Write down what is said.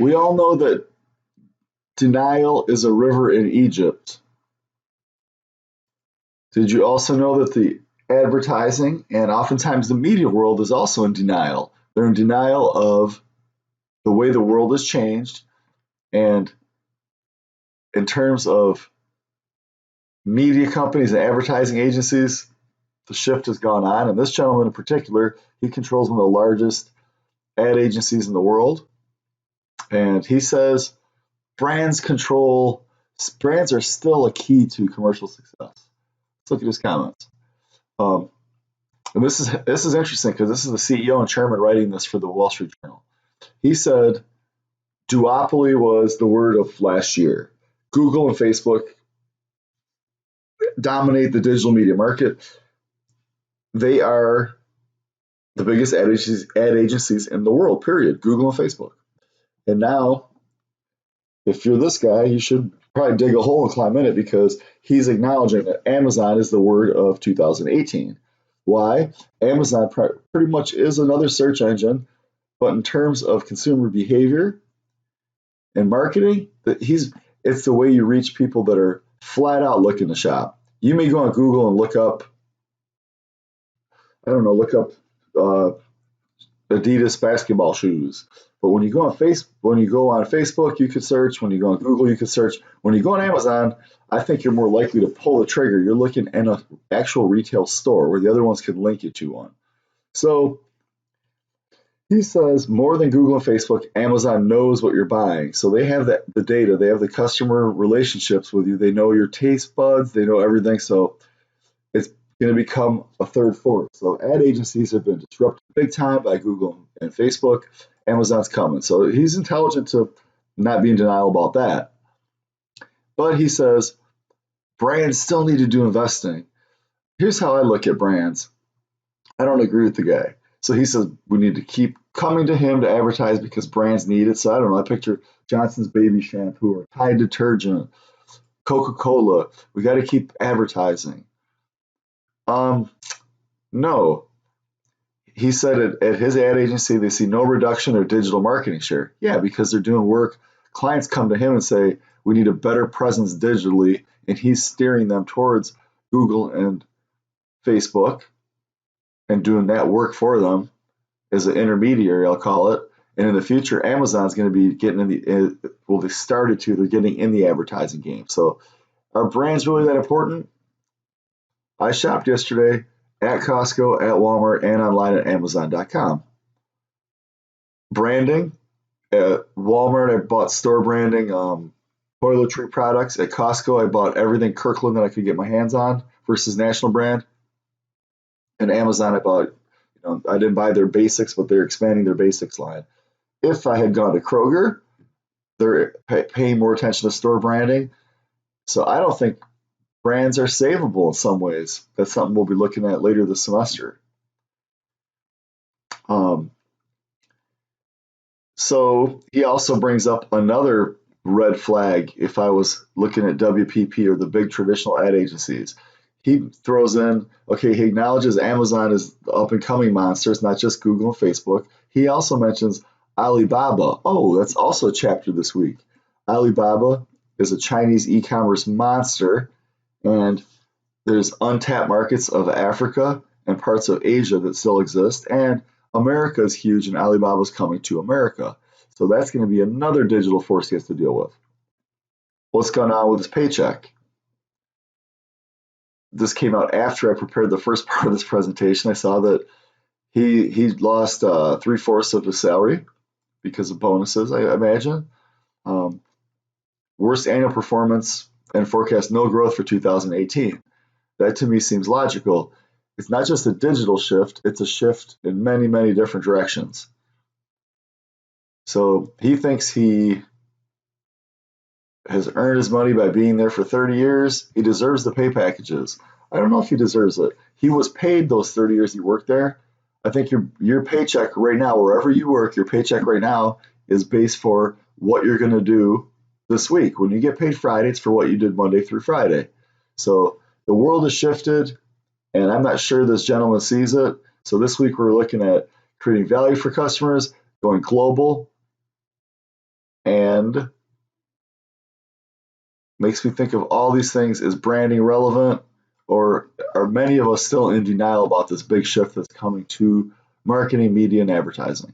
We all know that denial is a river in Egypt. Did you also know that the advertising and oftentimes the media world is also in denial? They're in denial of the way the world has changed. And in terms of media companies and advertising agencies, the shift has gone on. And this gentleman in particular, he controls one of the largest ad agencies in the world. And he says brands are still a key to commercial success. Let's look at his comments. And this is interesting because this is the CEO and chairman writing this for the Wall Street Journal. He said, duopoly was the word of last year. Google and Facebook dominate the digital media market. They are the biggest ad agencies in the world, period. Google and Facebook. And now, if you're this guy, you should probably dig a hole and climb in it because he's acknowledging that Amazon is the word of 2018. Why? Amazon pretty much is another search engine, but in terms of consumer behavior and marketing, it's the way you reach people that are flat out looking to shop. You may go on Google and look up Adidas basketball shoes. But when you go on Facebook, you could search. When you go on Google, you could search. When you go on Amazon, I think you're more likely to pull the trigger. You're looking in an actual retail store where the other ones can link you to one. So he says more than Google and Facebook, Amazon knows what you're buying. So they have the data. They have the customer relationships with you. They know your taste buds. They know everything. So it's going to become a third force. So ad agencies have been disrupted big time by Google and Facebook. Amazon's coming. So he's intelligent to not be in denial about that. But he says brands still need to do investing. Here's how I look at brands. I don't agree with the guy. So he says we need to keep coming to him to advertise because brands need it. So I don't know. I picture Johnson's Baby Shampoo or Tide Detergent, Coca-Cola. We got to keep advertising. No. He said at his ad agency, they see no reduction in their digital marketing share. Yeah, because they're doing work. Clients come to him and say, we need a better presence digitally, and he's steering them towards Google and Facebook and doing that work for them as an intermediary, I'll call it. And in the future, Amazon's going to be getting they're getting in the advertising game. So are brands really that important? I shopped yesterday at Costco, at Walmart, and online at Amazon.com. Branding, at Walmart, I bought store branding, toiletry products. At Costco, I bought everything Kirkland that I could get my hands on versus national brand. And Amazon, I bought, I didn't buy their basics, but they're expanding their basics line. If I had gone to Kroger, they're paying more attention to store branding. So I don't think brands are savable in some ways. That's something we'll be looking at later this semester. So he also brings up another red flag if I was looking at WPP or the big traditional ad agencies. He throws in, okay, he acknowledges Amazon is the up-and-coming monster. It's not just Google and Facebook. He also mentions Alibaba. Oh, that's also a chapter this week. Alibaba is a Chinese e-commerce monster, and there's untapped markets of Africa and parts of Asia that still exist, and America is huge, and Alibaba's coming to America. So that's going to be another digital force he has to deal with. What's going on with his paycheck? This came out after I prepared the first part of this presentation. I saw that he lost 3/4 of his salary because of bonuses, I imagine. Worst annual performance and forecast no growth for 2018. That to me seems logical. It's not just a digital shift, it's a shift in many, many different directions. So he thinks he has earned his money by being there for 30 years. He deserves the pay packages. I don't know if he deserves it. He was paid those 30 years he worked there. I think your paycheck right now, wherever you work, your paycheck right now is based for what you're going to do this week. When you get paid Friday, it's for what you did Monday through Friday. So the world has shifted, and I'm not sure this gentleman sees it. So this week we're looking at creating value for customers, going global, And makes me think of all these things. Is branding relevant, or are many of us still in denial about this big shift that's coming to marketing, media, and advertising?